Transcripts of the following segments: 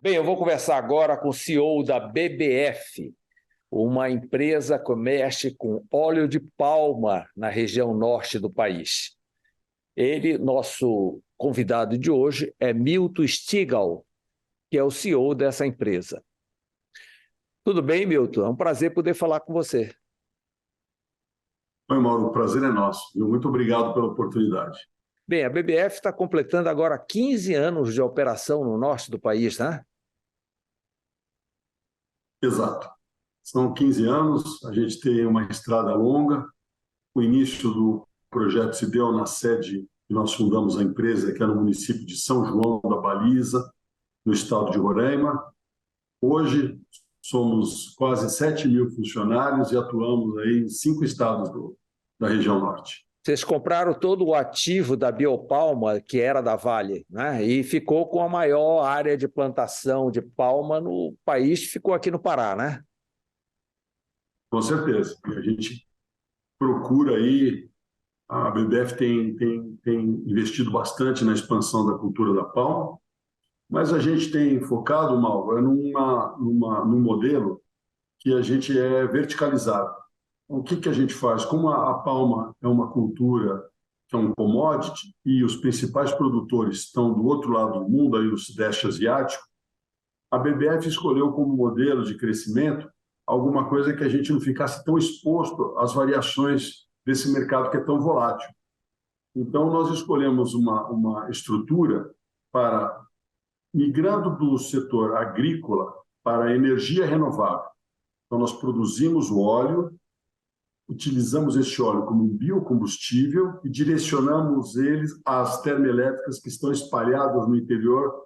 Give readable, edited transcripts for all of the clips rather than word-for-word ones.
Bem, eu vou conversar agora com o CEO da BBF, uma empresa que mexe com óleo de palma na região norte do país. Ele, nosso convidado de hoje, é Milton Stigall, que é o CEO dessa empresa. Tudo bem, Milton? É um prazer poder falar com você. Oi, Mauro, o prazer é nosso. Muito obrigado pela oportunidade. Bem, a BBF está completando agora 15 anos de operação no norte do país, né? Exato. São 15 anos, a gente tem uma estrada longa. O início do projeto se deu na sede que nós fundamos a empresa, que é no município de São João da Baliza, no estado de Roraima. Hoje, somos quase 7.000 funcionários e atuamos aí em 5 estados da região norte. Vocês compraram todo o ativo da Biopalma, que era da Vale, né? E ficou com a maior área de plantação de palma no país, ficou aqui no Pará, né? Com certeza. E a gente procura aí, a BBF tem investido bastante na expansão da cultura da palma, mas a gente tem focado, Mauro, num modelo que a gente é verticalizado. Então, o que a gente faz? Como a palma é uma cultura que é um commodity e os principais produtores estão do outro lado do mundo, aí no Sudeste Asiático, a BBF escolheu como modelo de crescimento alguma coisa que a gente não ficasse tão exposto às variações desse mercado que é tão volátil. Então, nós escolhemos uma estrutura para, migrando do setor agrícola para a energia renovável. Então, nós produzimos o óleo, utilizamos esse óleo como um biocombustível e direcionamos eles às termoelétricas que estão espalhadas no interior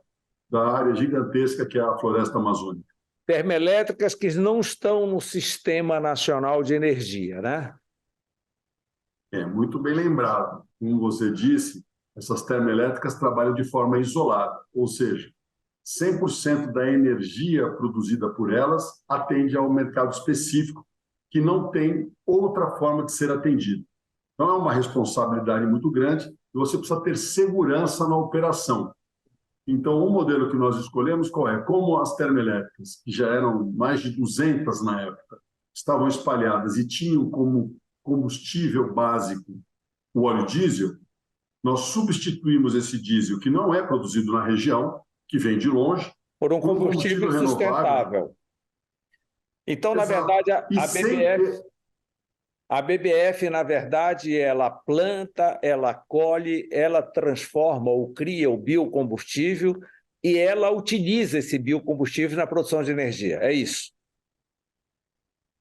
da área gigantesca que é a floresta amazônica. Termoelétricas que não estão no Sistema Nacional de Energia, né? É muito bem lembrado. Como você disse, essas termoelétricas trabalham de forma isolada, ou seja, 100% da energia produzida por elas atende ao mercado específico que não tem outra forma de ser atendido. Então, é uma responsabilidade muito grande e você precisa ter segurança na operação. Então, o modelo que nós escolhemos qual é? Como as termoelétricas, que já eram mais de 200 na época, estavam espalhadas e tinham como combustível básico o óleo diesel, nós substituímos esse diesel, que não é produzido na região, que vem de longe, por um por combustível sustentável. Então, na verdade, a BBF, na verdade, ela planta, ela colhe, ela transforma ou cria o biocombustível e ela utiliza esse biocombustível na produção de energia. É isso?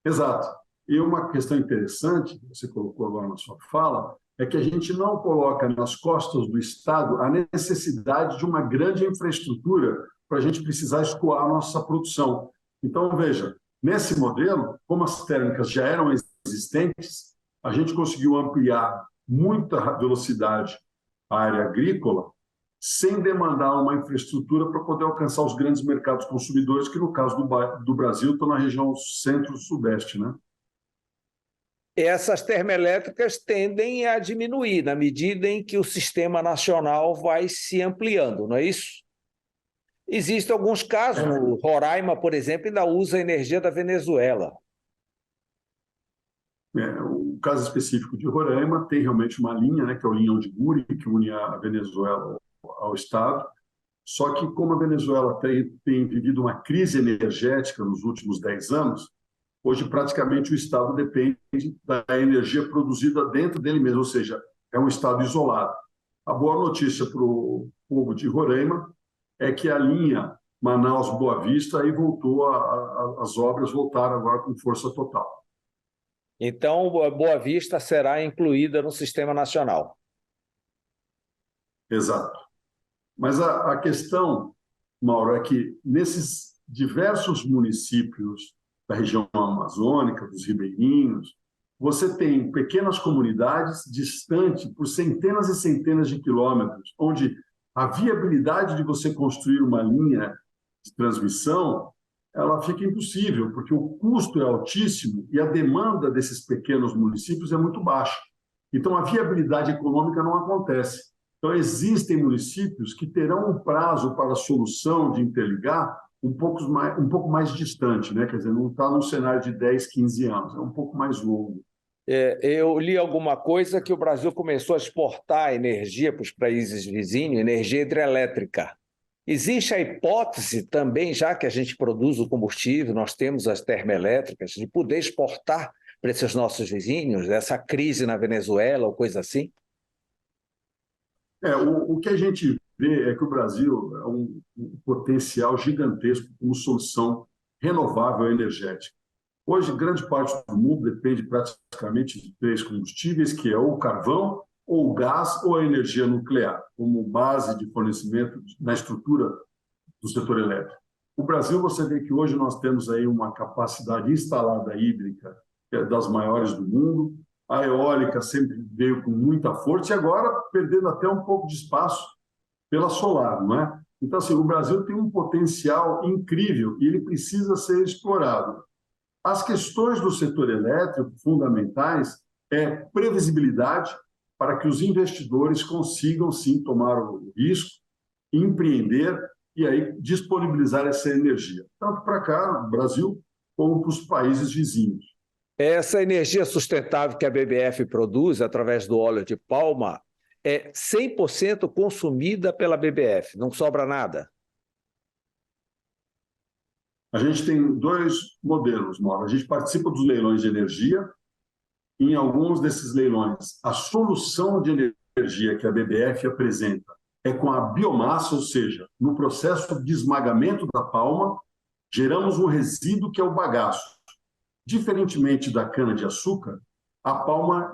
Exato. E uma questão interessante, que você colocou agora na sua fala, é que a gente não coloca nas costas do Estado a necessidade de uma grande infraestrutura para a gente precisar escoar a nossa produção. Então, veja, nesse modelo, como as térmicas já eram existentes, a gente conseguiu ampliar muita velocidade a área agrícola sem demandar uma infraestrutura para poder alcançar os grandes mercados consumidores, que no caso do Brasil estão na região centro-sudeste, né? Essas termoelétricas tendem a diminuir na medida em que o sistema nacional vai se ampliando, não é isso? Existem alguns casos, no Roraima, por exemplo, ainda usa a energia da Venezuela. O caso específico de Roraima tem realmente uma linha, né, que é o linhão de Guri, que une a Venezuela ao Estado. Só que, como a Venezuela tem vivido uma crise energética nos últimos 10 anos, hoje praticamente o Estado depende da energia produzida dentro dele mesmo, ou seja, é um Estado isolado. A boa notícia para o povo de Roraima é que a linha Manaus-Boa Vista aí voltou, as obras voltaram agora com força total. Então, Boa Vista será incluída no Sistema Nacional. Exato. Mas a questão, Mauro, é que nesses diversos municípios da região amazônica, dos ribeirinhos, você tem pequenas comunidades distantes por centenas e centenas de quilômetros, onde a viabilidade de você construir uma linha de transmissão ela fica impossível, porque o custo é altíssimo e a demanda desses pequenos municípios é muito baixa. Então, a viabilidade econômica não acontece. Então, existem municípios que terão um prazo para a solução de interligar um pouco mais distante, né? Quer dizer, não está num cenário de 10, 15 anos, é um pouco mais longo. Eu li alguma coisa que o Brasil começou a exportar energia para os países vizinhos, energia hidrelétrica. Existe a hipótese também, já que a gente produz o combustível, nós temos as termoelétricas, de poder exportar para esses nossos vizinhos, essa crise na Venezuela ou coisa assim? O que a gente vê é que o Brasil é um potencial gigantesco como solução renovável energética. Hoje, grande parte do mundo depende praticamente de três combustíveis, que é ou o carvão, ou o gás, ou a energia nuclear, como base de fornecimento na estrutura do setor elétrico. O Brasil, você vê que hoje nós temos aí uma capacidade instalada hídrica que é das maiores do mundo. A eólica sempre veio com muita força e agora perdendo até um pouco de espaço pela solar, não é? Então, assim, o Brasil tem um potencial incrível e ele precisa ser explorado. As questões do setor elétrico fundamentais é previsibilidade para que os investidores consigam, sim, tomar o risco, empreender e aí disponibilizar essa energia, tanto para cá, no Brasil, como para os países vizinhos. Essa energia sustentável que a BBF produz através do óleo de palma é 100% consumida pela BBF, não sobra nada. A gente tem dois modelos, Mauro. A gente participa dos leilões de energia. Em alguns desses leilões, a solução de energia que a BBF apresenta é com a biomassa, ou seja, no processo de esmagamento da palma, geramos um resíduo que é o bagaço. Diferentemente da cana-de-açúcar, a palma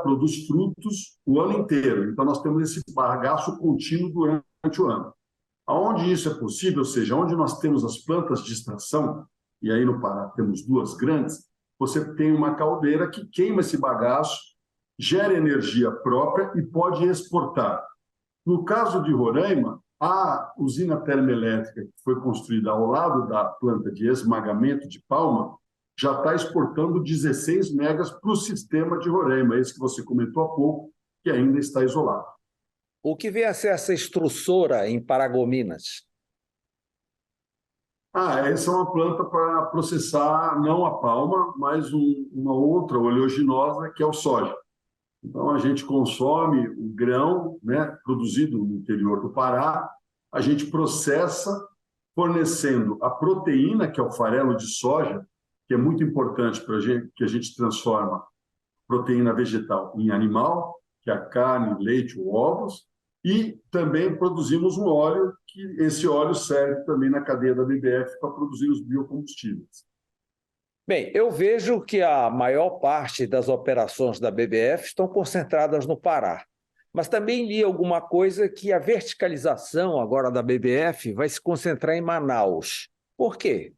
produz frutos o ano inteiro. Então, nós temos esse bagaço contínuo durante o ano. Aonde isso é possível, ou seja, onde nós temos as plantas de extração, e aí no Pará temos duas grandes, você tem uma caldeira que queima esse bagaço, gera energia própria e pode exportar. No caso de Roraima, a usina termoelétrica que foi construída ao lado da planta de esmagamento de palma já está exportando 16 megas para o sistema de Roraima, esse que você comentou há pouco, que ainda está isolado. O que vem a ser essa extrussora em Paragominas? Essa é uma planta para processar não a palma, mas uma outra oleaginosa, que é o soja. Então, a gente consome o grão, né, produzido no interior do Pará, a gente processa, fornecendo a proteína, que é o farelo de soja, que é muito importante para a gente, que a gente transforma proteína vegetal em animal, que é a carne, leite ou ovos, e também produzimos um óleo, que esse óleo serve também na cadeia da BBF para produzir os biocombustíveis. Bem, eu vejo que a maior parte das operações da BBF estão concentradas no Pará. Mas também li alguma coisa que a verticalização agora da BBF vai se concentrar em Manaus. Por quê?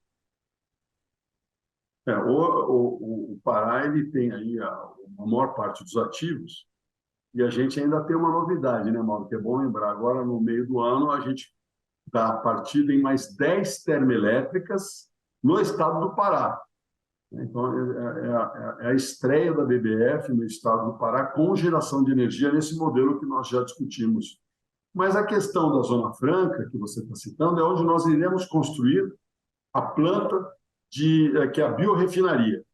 O Pará ele tem aí a maior parte dos ativos e a gente ainda tem uma novidade, né, Mauro? Que é bom lembrar. Agora, no meio do ano, a gente dá partida em mais 10 termoelétricas no estado do Pará. Então, é a estreia da BBF no estado do Pará com geração de energia nesse modelo que nós já discutimos. Mas a questão da Zona Franca, que você está citando, é onde nós iremos construir a planta que é a biorefinaria.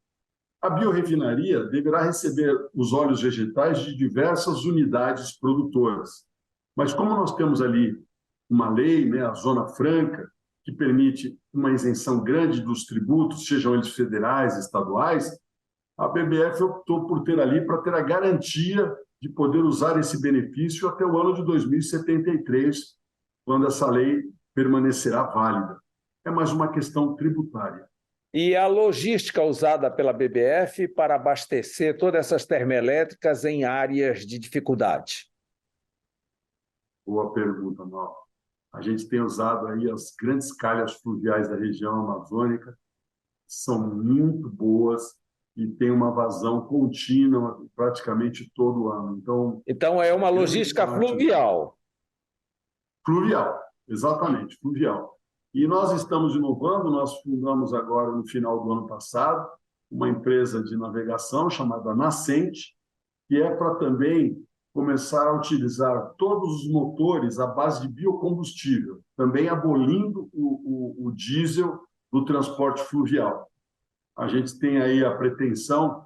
A biorefinaria deverá receber os óleos vegetais de diversas unidades produtoras. Mas como nós temos ali uma lei, né, a Zona Franca, que permite uma isenção grande dos tributos, sejam eles federais, estaduais, a BBF optou por ter ali para ter a garantia de poder usar esse benefício até o ano de 2073, quando essa lei permanecerá válida. É mais uma questão tributária. E a logística usada pela BBF para abastecer todas essas termoelétricas em áreas de dificuldade? Boa pergunta, Mauro. A gente tem usado aí as grandes calhas fluviais da região amazônica, são muito boas e tem uma vazão contínua praticamente todo ano. Então é uma logística fluvial. Fluvial, exatamente, fluvial. E nós estamos inovando, nós fundamos agora, no final do ano passado, uma empresa de navegação chamada Nascente, que é para também começar a utilizar todos os motores à base de biocombustível, também abolindo o diesel do transporte fluvial. A gente tem aí a pretensão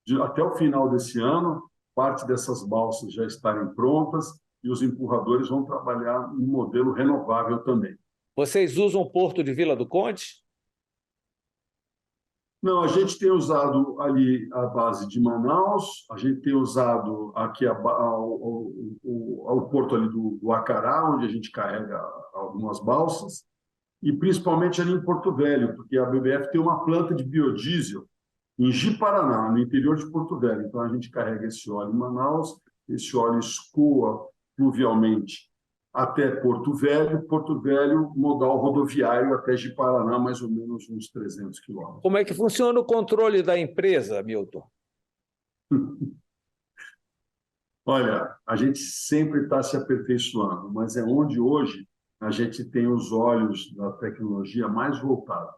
de, até o final desse ano, parte dessas balsas já estarem prontas e os empurradores vão trabalhar no modelo renovável também. Vocês usam o porto de Vila do Conde? Não, a gente tem usado ali a base de Manaus, a gente tem usado aqui o porto ali do Acará, onde a gente carrega algumas balsas, e principalmente ali em Porto Velho, porque a BBF tem uma planta de biodiesel em Ji-Paraná, no interior de Porto Velho. Então, a gente carrega esse óleo em Manaus, esse óleo escoa fluvialmente até Porto Velho, modal rodoviário até Ji-Paraná, mais ou menos uns 300 quilômetros. Como é que funciona o controle da empresa, Milton? Olha, a gente sempre está se aperfeiçoando, mas é onde hoje a gente tem os olhos da tecnologia mais voltados.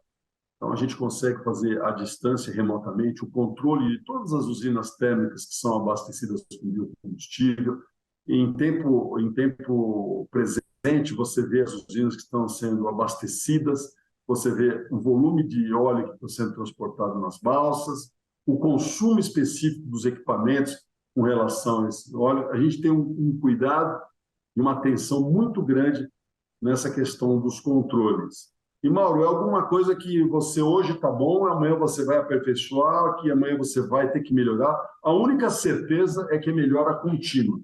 Então, a gente consegue fazer à distância, remotamente, o controle de todas as usinas térmicas que são abastecidas com biocombustível. E em tempo presente, você vê as usinas que estão sendo abastecidas, você vê o volume de óleo que está sendo transportado nas balsas, o consumo específico dos equipamentos com relação a esse óleo. A gente tem um cuidado e uma atenção muito grande nessa questão dos controles. E, Mauro, é alguma coisa que você hoje está bom, amanhã você vai aperfeiçoar, que amanhã você vai ter que melhorar. A única certeza é que é melhora contínua.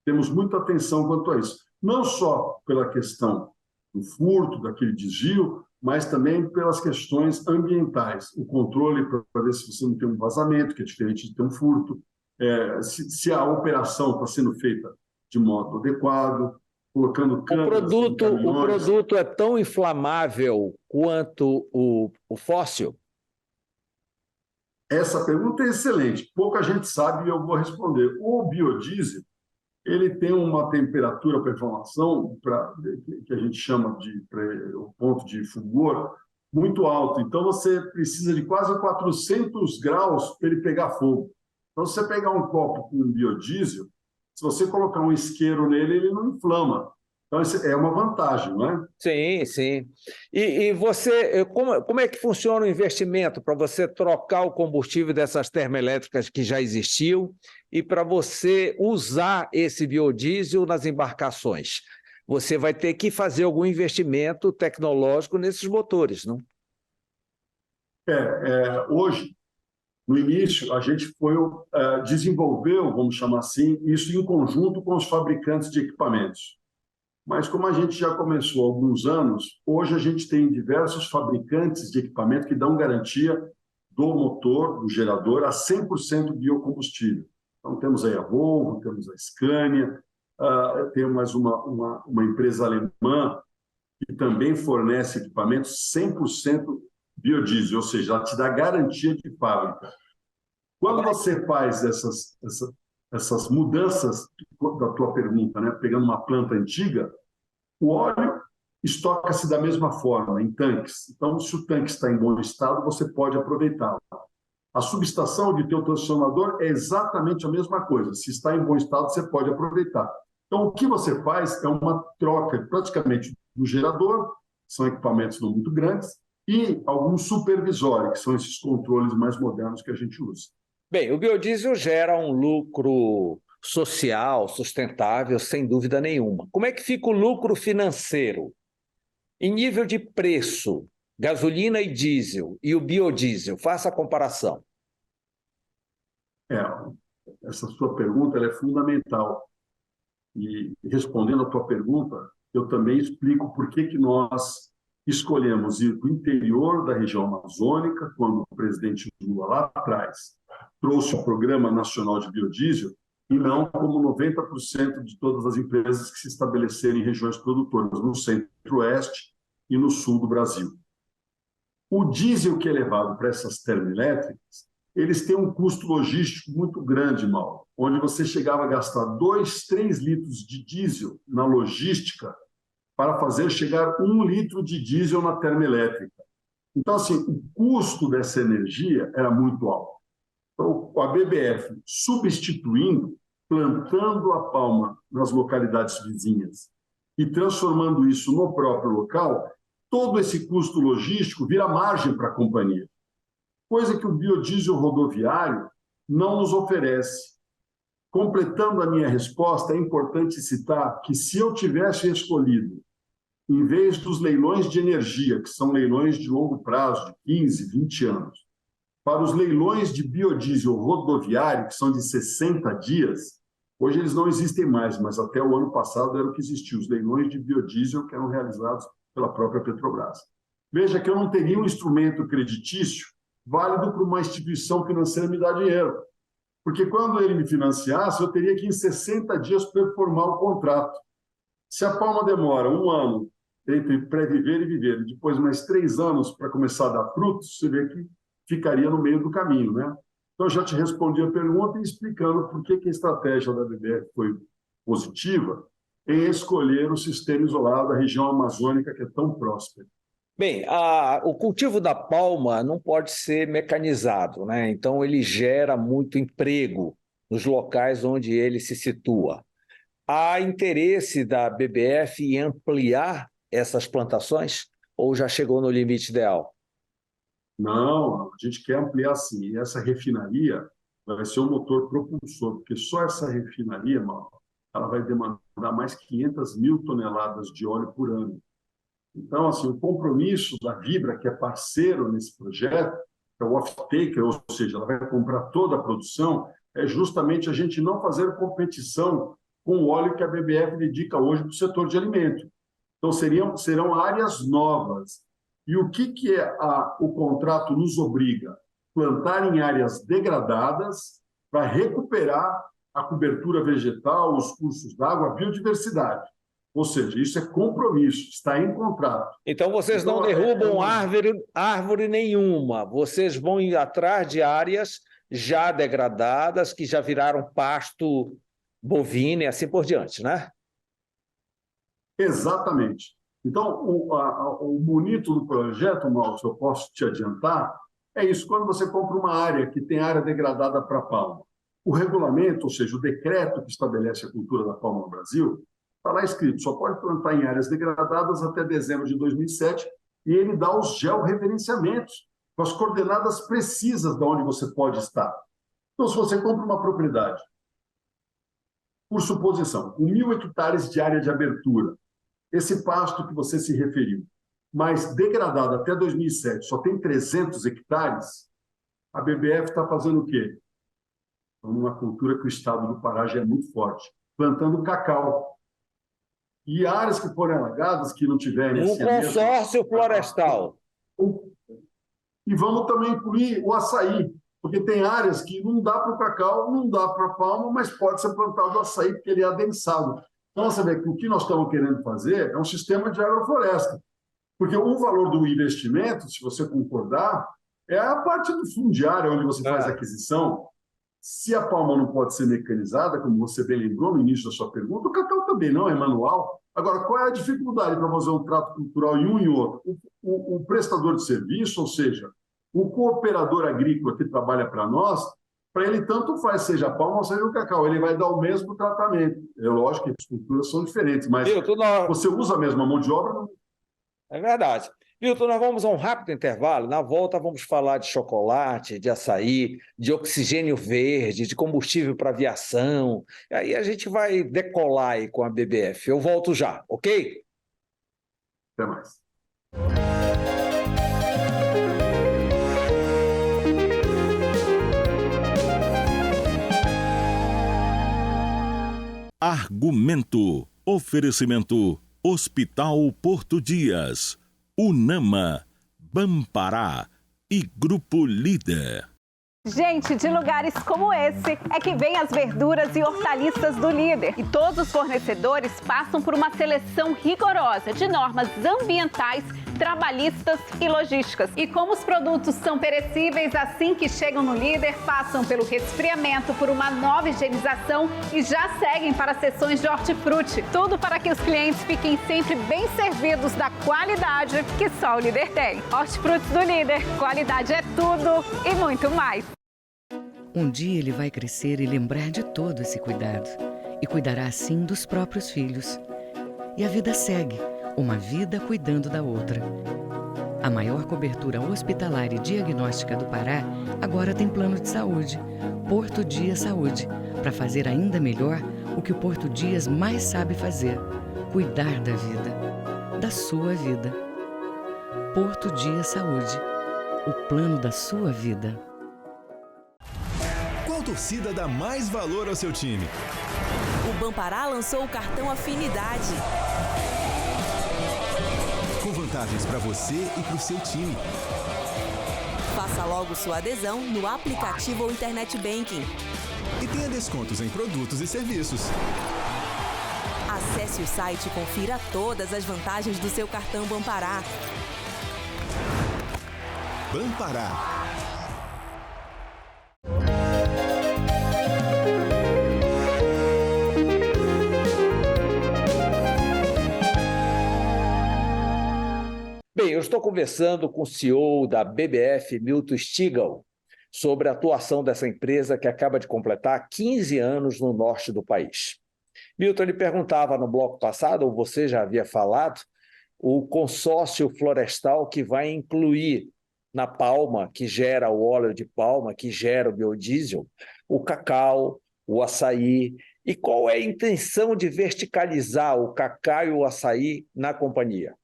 Temos muita atenção quanto a isso. Não só pela questão do furto, daquele desvio, mas também pelas questões ambientais. O controle para ver se você não tem um vazamento, que é diferente de ter um furto, se a operação está sendo feita de modo adequado, colocando câmeras em caminhões. O produto é tão inflamável quanto o fóssil? Essa pergunta é excelente. Pouca gente sabe e eu vou responder. O biodiesel, ele tem uma temperatura para inflamação, que a gente chama de o ponto de fulgor, muito alto. Então, você precisa de quase 400 graus para ele pegar fogo. Então, se você pegar um copo com biodiesel, se você colocar um isqueiro nele, ele não inflama. Então, isso é uma vantagem, não é? Sim, sim. E você, como é que funciona o investimento para você trocar o combustível dessas termoelétricas que já existiam e para você usar esse biodiesel nas embarcações? Você vai ter que fazer algum investimento tecnológico nesses motores, não? Hoje, no início, a gente desenvolveu, vamos chamar assim, isso em conjunto com os fabricantes de equipamentos. Mas como a gente já começou há alguns anos, hoje a gente tem diversos fabricantes de equipamento que dão garantia do motor, do gerador, a 100% biocombustível. Então, temos aí a Volvo, temos a Scania, temos uma empresa alemã que também fornece equipamentos 100% biodiesel, ou seja, ela te dá garantia de fábrica. Quando você faz essas mudanças da tua pergunta, né? Pegando uma planta antiga, o óleo estoca-se da mesma forma, em tanques. Então, se o tanque está em bom estado, você pode aproveitá-lo. A subestação de teu transformador é exatamente a mesma coisa. Se está em bom estado, você pode aproveitar. Então, o que você faz é uma troca praticamente do gerador, são equipamentos não muito grandes, e algum supervisório, que são esses controles mais modernos que a gente usa. Bem, o biodiesel gera um lucro social, sustentável, sem dúvida nenhuma. Como é que fica o lucro financeiro? Em nível de preço, gasolina e diesel e o biodiesel, faça a comparação. Essa sua pergunta ela é fundamental. E respondendo a tua pergunta, eu também explico por que nós escolhemos ir para o interior da região amazônica, quando o presidente Lula, lá atrás, trouxe o Programa Nacional de Biodiesel, e não como 90% de todas as empresas que se estabeleceram em regiões produtoras, no centro-oeste e no sul do Brasil. O diesel que é levado para essas termoelétricas, eles têm um custo logístico muito grande, Mauro, onde você chegava a gastar 2, 3 litros de diesel na logística para fazer chegar 1 litro de diesel na termoelétrica. Então, assim, o custo dessa energia era muito alto. Então, a BBF, substituindo, plantando a palma nas localidades vizinhas e transformando isso no próprio local, todo esse custo logístico vira margem para a companhia, coisa que o biodiesel rodoviário não nos oferece. Completando a minha resposta, é importante citar que se eu tivesse escolhido, em vez dos leilões de energia, que são leilões de longo prazo, de 15, 20 anos, para os leilões de biodiesel rodoviário, que são de 60 dias, hoje eles não existem mais, mas até o ano passado era o que existia, os leilões de biodiesel que eram realizados pela própria Petrobras. Veja que eu não teria um instrumento creditício válido para uma instituição financeira me dar dinheiro. Porque quando ele me financiasse, eu teria que, em 60 dias, performar o contrato. Se a palma demora 1 ano entre pré-viver e viver, e depois mais 3 anos para começar a dar frutos, você vê que ficaria no meio do caminho, né? Então, eu já te respondi a pergunta explicando por que a estratégia da BBF foi positiva em escolher o sistema isolado da região amazônica, que é tão próspera. Bem, o cultivo da palma não pode ser mecanizado, né? Então ele gera muito emprego nos locais onde ele se situa. Há interesse da BBF em ampliar essas plantações ou já chegou no limite ideal? Não, a gente quer ampliar sim. E essa refinaria vai ser um motor propulsor, porque só essa refinaria, Mauro, ela vai demandar mais 500 mil toneladas de óleo por ano. Então, assim, o compromisso da Vibra, que é parceiro nesse projeto, é o off-taker, ou seja, ela vai comprar toda a produção, é justamente a gente não fazer competição com o óleo que a BBF dedica hoje para o setor de alimento. Então, serão áreas novas. E o que o contrato nos obriga? Plantar em áreas degradadas para recuperar a cobertura vegetal, os cursos d'água, a biodiversidade. Ou seja, isso é compromisso, está em contrato. Então, vocês não derrubam árvore nenhuma, vocês vão ir atrás de áreas já degradadas, que já viraram pasto bovino e assim por diante, né? Exatamente. Então, o bonito do projeto, Mauro, se eu posso te adiantar, é isso. Quando você compra uma área que tem área degradada para palma, o regulamento, ou seja, o decreto que estabelece a cultura da palma no Brasil, está lá escrito, só pode plantar em áreas degradadas até dezembro de 2007, e ele dá os georreferenciamentos, com as coordenadas precisas de onde você pode estar. Então, se você compra uma propriedade, por suposição, com 1.000 hectares de área de abertura, esse pasto que você se referiu, mas degradado até 2007, só tem 300 hectares, a BBF está fazendo o quê? Uma cultura que o estado do Pará já é muito forte, plantando cacau. E áreas que forem alagadas, que não tiverem... Um consórcio florestal. E vamos também incluir o açaí, porque tem áreas que não dá para o cacau, não dá para a palma, mas pode ser plantado açaí, porque ele é adensado. Então, você vê que o que nós estamos querendo fazer é um sistema de agrofloresta. Porque o valor do investimento, se você concordar, é a parte do fundiário, onde você faz a aquisição. Se a palma não pode ser mecanizada, como você bem lembrou no início da sua pergunta, o cacau também não, é manual. Agora, qual é a dificuldade para fazer um trato cultural em um e outro? O prestador de serviço, ou seja, o cooperador agrícola que trabalha para nós, para ele tanto faz, seja a palma ou seja o cacau, ele vai dar o mesmo tratamento. É lógico que as culturas são diferentes, mas você usa a mesma mão de obra? Não... É verdade. Milton, nós vamos a um rápido intervalo. Na volta vamos falar de chocolate, de açaí, de oxigênio verde, de combustível para aviação. Aí a gente vai decolar aí com a BBF. Eu volto já, ok? Até mais. Argumento. Oferecimento. Hospital Porto Dias. Unama, Bampará e Grupo Líder. Gente, de lugares como esse é que vem as verduras e hortaliças do Líder. E todos os fornecedores passam por uma seleção rigorosa de normas ambientais, trabalhistas e logísticas. E como os produtos são perecíveis, assim que chegam no Líder, passam pelo resfriamento, por uma nova higienização e já seguem para sessões de hortifruti. Tudo para que os clientes fiquem sempre bem servidos da qualidade que só o Líder tem. Hortifrutis do Líder, qualidade é tudo e muito mais. Um dia ele vai crescer e lembrar de todo esse cuidado. E cuidará assim dos próprios filhos. E a vida segue, uma vida cuidando da outra. A maior cobertura hospitalar e diagnóstica do Pará agora tem plano de saúde, Porto Dias Saúde, para fazer ainda melhor o que o Porto Dias mais sabe fazer: cuidar da vida, da sua vida. Porto Dias Saúde, o plano da sua vida. Qual torcida dá mais valor ao seu time? O Banpará lançou o cartão Afinidade, com vantagens para você e para o seu time. Faça logo sua adesão no aplicativo ou Internet Banking. E tenha descontos em produtos e serviços. Acesse o site e confira todas as vantagens do seu cartão Banpará. Banpará. Bem, eu estou conversando com o CEO da BBF, Milton Stigall, sobre a atuação dessa empresa que acaba de completar 15 anos no norte do país. Milton, ele perguntava no bloco passado, ou você já havia falado, o consórcio florestal que vai incluir na palma, que gera o óleo de palma, que gera o biodiesel, o cacau, o açaí. E qual é a intenção de verticalizar o cacau e o açaí na companhia?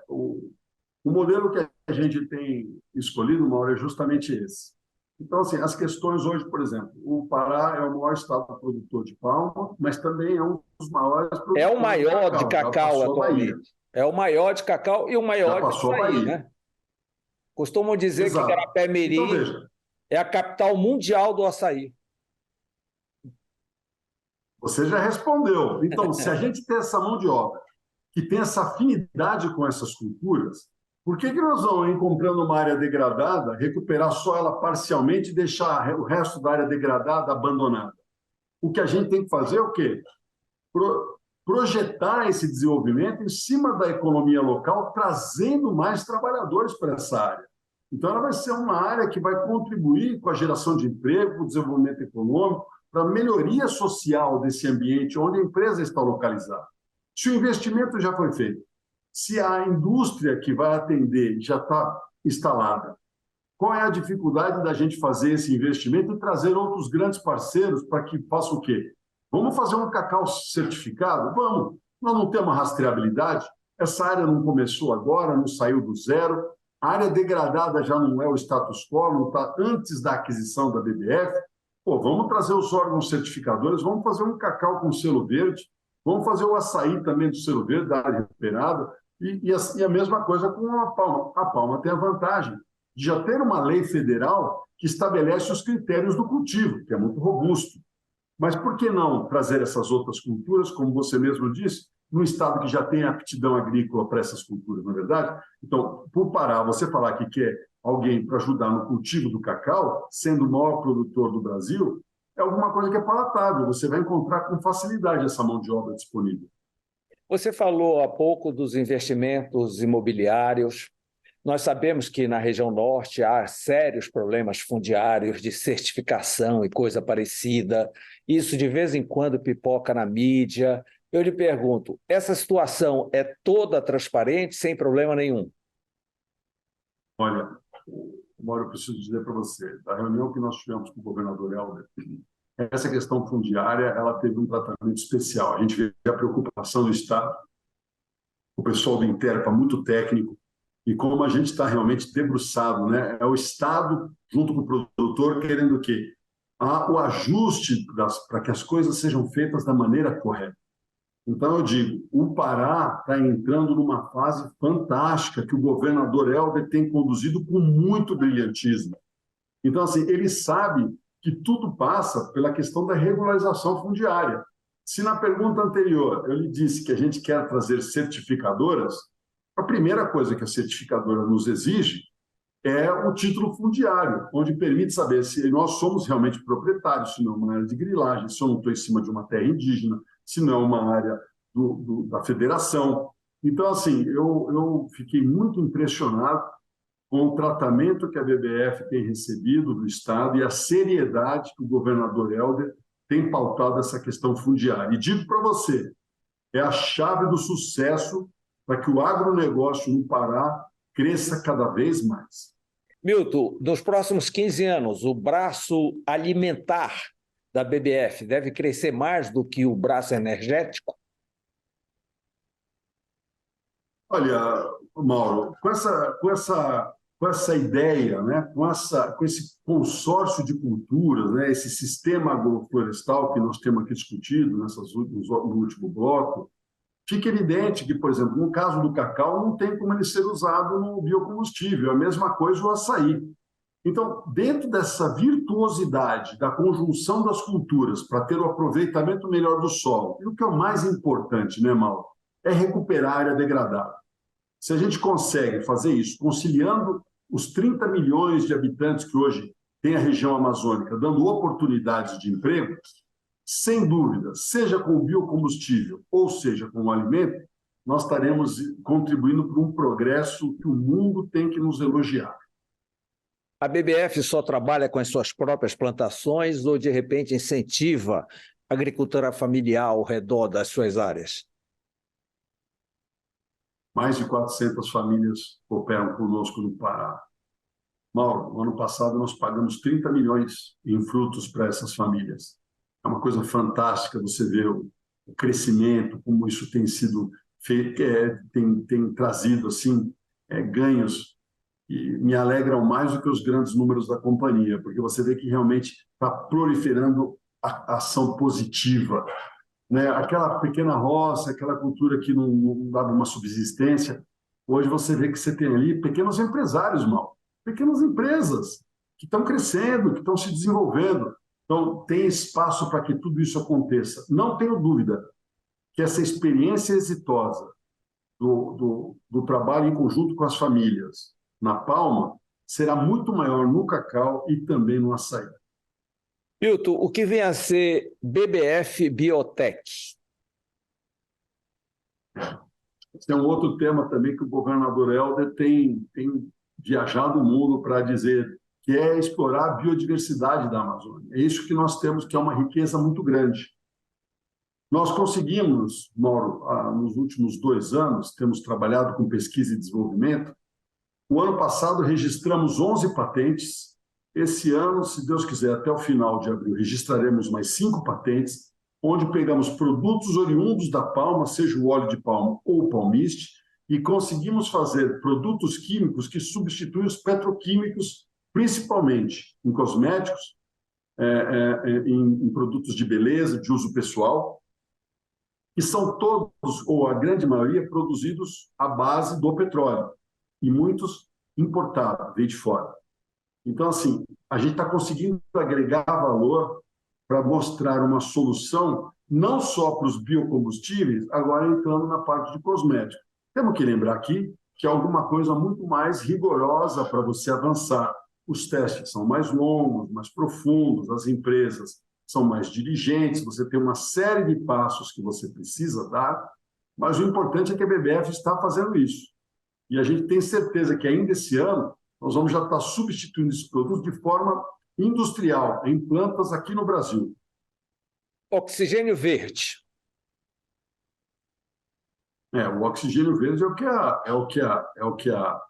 O modelo que a gente tem escolhido, Mauro, é justamente esse. Então, assim, as questões hoje, por exemplo, o Pará é o maior estado produtor de palma, mas também é um dos maiores produtores É o maior de cacau atualmente. É o maior de cacau e o maior de açaí, né? Costumam dizer Exato. Que Garapé-Miri é a capital mundial do açaí. Você já respondeu. Então, se a gente tem essa mão de obra que tem essa afinidade com essas culturas, por que nós vamos, comprando uma área degradada, recuperar só ela parcialmente e deixar o resto da área degradada abandonada? O que a gente tem que fazer é o quê? Projetar esse desenvolvimento em cima da economia local, trazendo mais trabalhadores para essa área. Então, ela vai ser uma área que vai contribuir com a geração de emprego, com o desenvolvimento econômico, para a melhoria social desse ambiente onde a empresa está localizada. Se o investimento já foi feito, se a indústria que vai atender já está instalada, qual é a dificuldade da gente fazer esse investimento e trazer outros grandes parceiros para que façam o quê? Vamos fazer um cacau certificado? Vamos. Nós não temos rastreabilidade, essa área não começou agora, não saiu do zero, a área degradada já não é o status quo, não está antes da aquisição da BBF. Vamos trazer os órgãos certificadores, vamos fazer um cacau com selo verde, vamos fazer o açaí também do selo verde, da área recuperada, e a mesma coisa com a palma. A palma tem a vantagem de já ter uma lei federal que estabelece os critérios do cultivo, que é muito robusto. Mas por que não trazer essas outras culturas, como você mesmo disse, num estado que já tem aptidão agrícola para essas culturas, não é verdade? Então, por Pará, você falar que quer alguém para ajudar no cultivo do cacau, sendo o maior produtor do Brasil, é alguma coisa que é palatável, você vai encontrar com facilidade essa mão de obra disponível. Você falou há pouco dos investimentos imobiliários. Nós sabemos que na região norte há sérios problemas fundiários de certificação e coisa parecida. Isso de vez em quando pipoca na mídia. Eu lhe pergunto, essa situação é toda transparente, sem problema nenhum? Olha, Mauro, eu preciso dizer para você, da reunião que nós tivemos com o governador Helder, essa questão fundiária ela teve um tratamento especial. A gente vê a preocupação do Estado, o pessoal do Interpa muito técnico, e como a gente está realmente debruçado, né? É o Estado, junto com o produtor, querendo o quê? O ajuste para que as coisas sejam feitas da maneira correta. Então, eu digo, o Pará está entrando numa fase fantástica que o governador Helder tem conduzido com muito brilhantismo. Então, assim, ele sabe que tudo passa pela questão da regularização fundiária. Se na pergunta anterior eu lhe disse que a gente quer trazer certificadoras, a primeira coisa que a certificadora nos exige é o título fundiário, onde permite saber se nós somos realmente proprietários, se não é uma área de grilagem, se eu não estou em cima de uma terra indígena, se não é uma área da federação. Então, assim, eu fiquei muito impressionado com o tratamento que a BBF tem recebido do Estado e a seriedade que o governador Helder tem pautado essa questão fundiária. E digo para você, é a chave do sucesso para que o agronegócio no Pará cresça cada vez mais. Milton, nos próximos 15 anos, o braço alimentar da BBF deve crescer mais do que o braço energético? Olha, Mauro, com essa ideia, né, com esse consórcio de culturas, né, esse sistema agroflorestal que nós temos aqui discutido no último bloco, fica evidente que, por exemplo, no caso do cacau, não tem como ele ser usado no biocombustível, a mesma coisa o açaí. Então, dentro dessa virtuosidade da conjunção das culturas para ter o aproveitamento melhor do solo, e o que é o mais importante, né, Mauro, é recuperar a área degradada. Se a gente consegue fazer isso, conciliando os 30 milhões de habitantes que hoje tem a região amazônica, dando oportunidades de emprego, sem dúvida, seja com o biocombustível ou seja com o alimento, nós estaremos contribuindo para um progresso que o mundo tem que nos elogiar. A BBF só trabalha com as suas próprias plantações ou, de repente, incentiva a agricultura familiar ao redor das suas áreas? Mais de 400 famílias operam conosco no Pará. Mauro, no ano passado nós pagamos 30 milhões em frutos para essas famílias. É uma coisa fantástica você ver o crescimento, como isso tem sido feito, tem trazido assim, ganhos que me alegram mais do que os grandes números da companhia, porque você vê que realmente está proliferando a ação positiva, né? Aquela pequena roça, aquela cultura que não dava uma subsistência, hoje você vê que você tem ali pequenos empresários, mal, pequenas empresas que estão crescendo, que estão se desenvolvendo. Então, tem espaço para que tudo isso aconteça. Não tenho dúvida que essa experiência exitosa do trabalho em conjunto com as famílias na palma será muito maior no cacau e também no açaí. Milton, o que vem a ser BBF Biotech? Esse é um outro tema também que o governador Helder tem viajado o mundo para dizer que é explorar a biodiversidade da Amazônia. É isso que nós temos, que é uma riqueza muito grande. Nós conseguimos, Mauro, nos últimos 2 anos, temos trabalhado com pesquisa e desenvolvimento. O ano passado registramos 11 patentes. Esse ano, se Deus quiser, até o final de abril, registraremos mais 5 patentes, onde pegamos produtos oriundos da palma, seja o óleo de palma ou o palmiste, e conseguimos fazer produtos químicos que substituem os petroquímicos, principalmente em cosméticos, em produtos de beleza, de uso pessoal, que são todos, ou a grande maioria, produzidos à base do petróleo, e muitos importados, veio de fora. Então, assim, a gente está conseguindo agregar valor para mostrar uma solução não só para os biocombustíveis, agora entrando na parte de cosméticos. Temos que lembrar aqui que é alguma coisa muito mais rigorosa para você avançar. Os testes são mais longos, mais profundos, as empresas são mais diligentes, você tem uma série de passos que você precisa dar, mas o importante é que a BBF está fazendo isso. E a gente tem certeza que ainda esse ano nós vamos já estar substituindo esses produtos de forma industrial, em plantas aqui no Brasil. Oxigênio verde. O oxigênio verde é o que a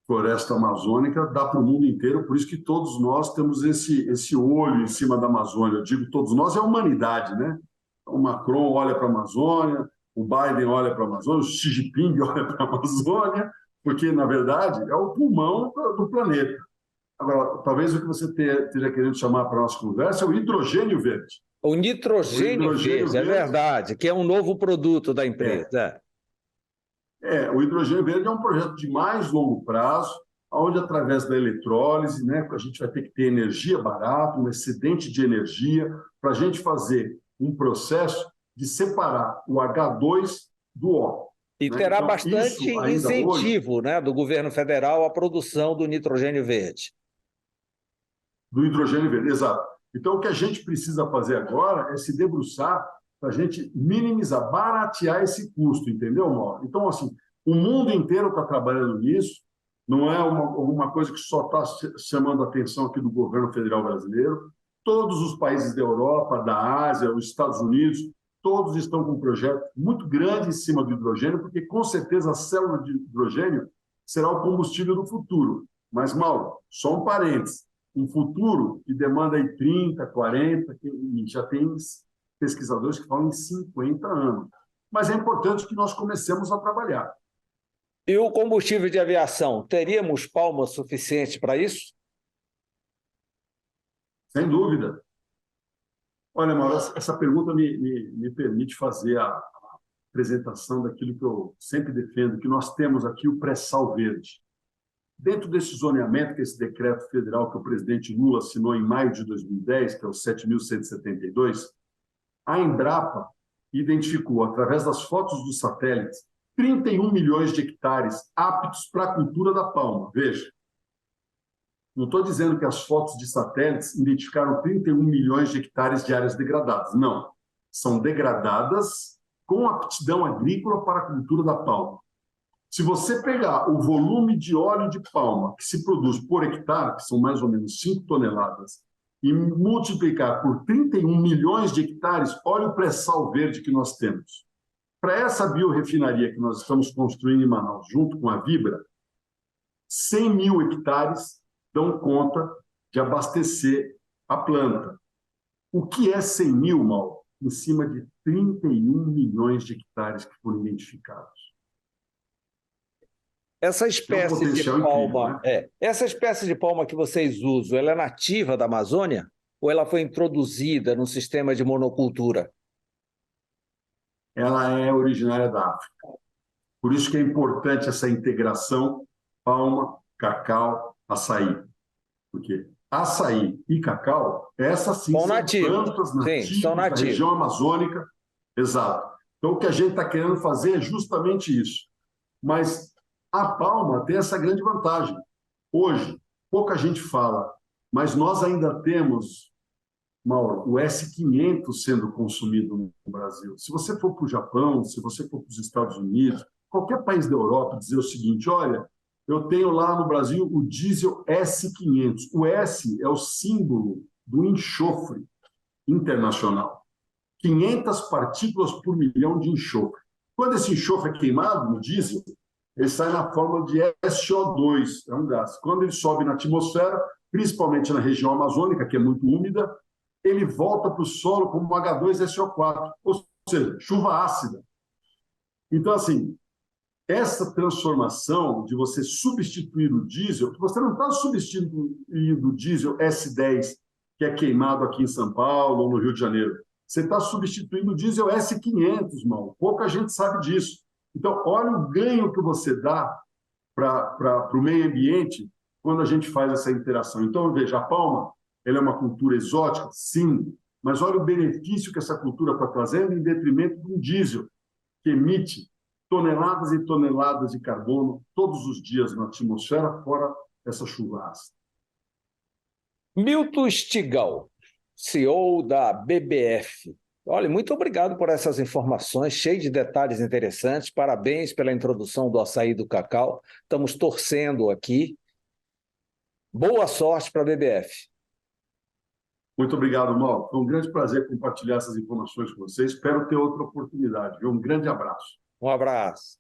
floresta amazônica dá para o mundo inteiro, por isso que todos nós temos esse olho em cima da Amazônia. Eu digo todos nós, é a humanidade, né? O Macron olha para a Amazônia, o Biden olha para a Amazônia, o Xi Jinping olha para a Amazônia, porque, na verdade, é o pulmão do planeta. Agora, talvez o que você esteja querendo chamar para a nossa conversa é o hidrogênio verde. O nitrogênio verde, é verdade, que é um novo produto da empresa. O hidrogênio verde é um projeto de mais longo prazo, onde, através da eletrólise, né, a gente vai ter que ter energia barata, um excedente de energia, para a gente fazer um processo de separar o H2 do O. E terá bastante incentivo, né, do governo federal à produção do nitrogênio verde. Do hidrogênio verde, exato. Então, o que a gente precisa fazer agora é se debruçar para a gente minimizar, baratear esse custo, entendeu, Mauro? Então, assim, o mundo inteiro está trabalhando nisso, Não é uma coisa que só está chamando a atenção aqui do governo federal brasileiro. Todos os países da Europa, da Ásia, os Estados Unidos, todos estão com um projeto muito grande em cima do hidrogênio, porque, com certeza, a célula de hidrogênio será o combustível do futuro. Mas, Mauro, só um parênteses. Um futuro que demanda aí 30, 40, e já tem pesquisadores que falam em 50 anos. Mas é importante que nós comecemos a trabalhar. E o combustível de aviação, teríamos palma suficiente para isso? Sem dúvida. Olha, Mauro, essa pergunta me permite fazer a apresentação daquilo que eu sempre defendo, que nós temos aqui o pré-sal verde. Dentro desse zoneamento, que é esse decreto federal que o presidente Lula assinou em maio de 2010, que é o 7.172, a Embrapa identificou, através das fotos dos satélites, 31 milhões de hectares aptos para a cultura da palma. Veja, não estou dizendo que as fotos de satélites identificaram 31 milhões de hectares de áreas degradadas. Não. São degradadas com aptidão agrícola para a cultura da palma. Se você pegar o volume de óleo de palma que se produz por hectare, que são mais ou menos 5 toneladas, e multiplicar por 31 milhões de hectares, olha o pré-sal verde que nós temos. Para essa biorrefinaria que nós estamos construindo em Manaus, junto com a Vibra, 100 mil hectares dão conta de abastecer a planta. O que é 100 mil, Mauro? Em cima de 31 milhões de hectares que foram identificados. Essa espécie de palma, essa espécie de palma que vocês usam, ela é nativa da Amazônia ou ela foi introduzida no sistema de monocultura? Ela é originária da África. Por isso que é importante essa integração palma, cacau, açaí. Porque açaí e cacau, essas sim são plantas nativas da região amazônica. Exato. Então, o que a gente está querendo fazer é justamente isso. Mas a palma tem essa grande vantagem. Hoje, pouca gente fala, mas nós ainda temos, Mauro, o S500 sendo consumido no Brasil. Se você for para o Japão, se você for para os Estados Unidos, qualquer país da Europa, dizer o seguinte, olha, eu tenho lá no Brasil o diesel S500. O S é o símbolo do enxofre internacional. 500 partículas por milhão de enxofre. Quando esse enxofre é queimado no diesel, ele sai na forma de SO2, é um gás. Quando ele sobe na atmosfera, principalmente na região amazônica, que é muito úmida, ele volta para o solo como H2SO4, ou seja, chuva ácida. Então, assim, essa transformação de você substituir o diesel, você não está substituindo o diesel S10, que é queimado aqui em São Paulo ou no Rio de Janeiro. Você está substituindo o diesel S500, mal. Pouca gente sabe disso. Então, olha o ganho que você dá para o meio ambiente quando a gente faz essa interação. Então, veja, a palma ela é uma cultura exótica, sim, mas olha o benefício que essa cultura está trazendo em detrimento de um diesel que emite toneladas e toneladas de carbono todos os dias na atmosfera, fora essa chuva ácida. Milton Stigal, CEO da BBF. Olha, muito obrigado por essas informações, cheio de detalhes interessantes. Parabéns pela introdução do açaí e do cacau. Estamos torcendo aqui. Boa sorte para a BBF. Muito obrigado, Mauro. Foi um grande prazer compartilhar essas informações com vocês. Espero ter outra oportunidade. Um grande abraço. Um abraço.